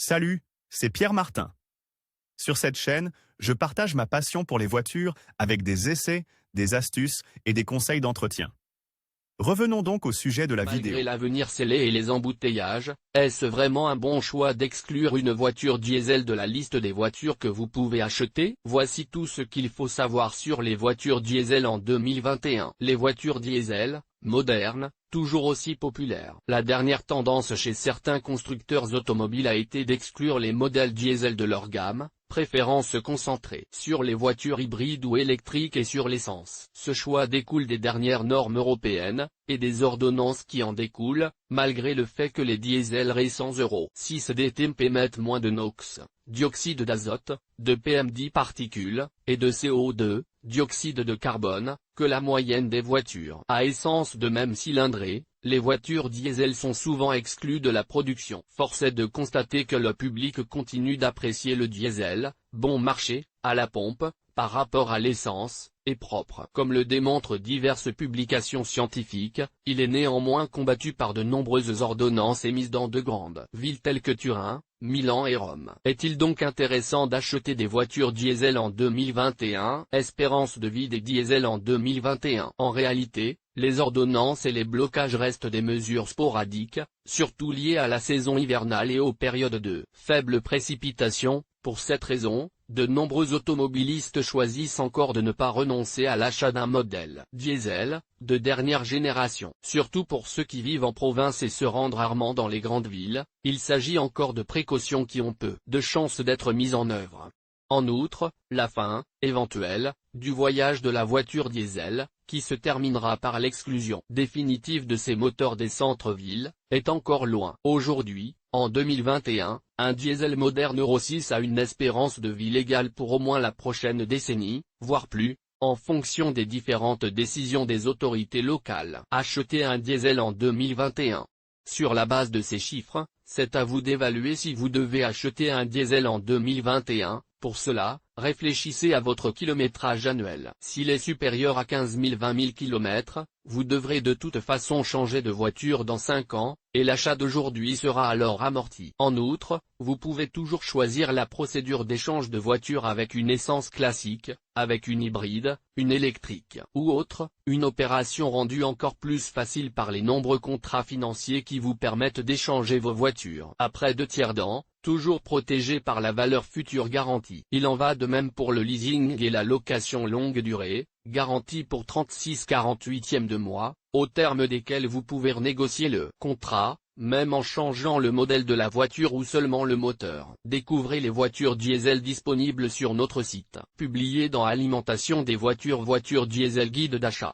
Salut, c'est Pierre Martin. Sur cette chaîne, je partage ma passion pour les voitures avec des essais, des astuces et des conseils d'entretien. Revenons donc au sujet de la vidéo. Malgré l'avenir scellé et les embouteillages, est-ce vraiment un bon choix d'exclure une voiture diesel de la liste des voitures que vous pouvez acheter? Voici tout ce qu'il faut savoir sur les voitures diesel en 2021. Les voitures diesel, modernes, toujours aussi populaires. La dernière tendance chez certains constructeurs automobiles a été d'exclure les modèles diesel de leur gamme, préférant se concentrer sur les voitures hybrides ou électriques et sur l'essence. Ce choix découle des dernières normes européennes, et des ordonnances qui en découlent, malgré le fait que les diesels récents Euro 6 DTMP émettent moins de NOx, dioxyde d'azote, de PM10 particules, et de CO2, dioxyde de carbone, que la moyenne des voitures à essence de même cylindrée. Les voitures diesel sont souvent exclues de la production. Force est de constater que le public continue d'apprécier le diesel, bon marché, à la pompe, par rapport à l'essence, et propre. Comme le démontrent diverses publications scientifiques, il est néanmoins combattu par de nombreuses ordonnances émises dans de grandes villes telles que Turin, Milan et Rome. Est-il donc intéressant d'acheter des voitures diesel en 2021? Espérance de vie des diesels en 2021. En réalité, les ordonnances et les blocages restent des mesures sporadiques, surtout liées à la saison hivernale et aux périodes de faibles précipitations. Pour cette raison, de nombreux automobilistes choisissent encore de ne pas renoncer à l'achat d'un modèle diesel de dernière génération. Surtout pour ceux qui vivent en province et se rendent rarement dans les grandes villes, il s'agit encore de précautions qui ont peu de chances d'être mises en œuvre. En outre, la fin, éventuelle, du voyage de la voiture diesel, qui se terminera par l'exclusion définitive de ces moteurs des centres-villes, est encore loin. Aujourd'hui, en 2021, un diesel moderne Euro 6 a une espérance de vie légale pour au moins la prochaine décennie, voire plus, en fonction des différentes décisions des autorités locales. Acheter un diesel en 2021. Sur la base de ces chiffres, c'est à vous d'évaluer si vous devez acheter un diesel en 2021. Pour cela, réfléchissez à votre kilométrage annuel. S'il est supérieur à 15 000-20 000 km, vous devrez de toute façon changer de voiture dans 5 ans, et l'achat d'aujourd'hui sera alors amorti. En outre, vous pouvez toujours choisir la procédure d'échange de voiture avec une essence classique, avec une hybride, une électrique ou autre, une opération rendue encore plus facile par les nombreux contrats financiers qui vous permettent d'échanger vos voitures. Après 2 tiers d'an, toujours protégé par la valeur future garantie. Il en va de même pour le leasing et la location longue durée, garantie pour 36/48e de mois, au terme desquels vous pouvez renégocier le contrat, même en changeant le modèle de la voiture ou seulement le moteur. Découvrez les voitures diesel disponibles sur notre site. Publié dans Alimentation des voitures diesel guide d'achat.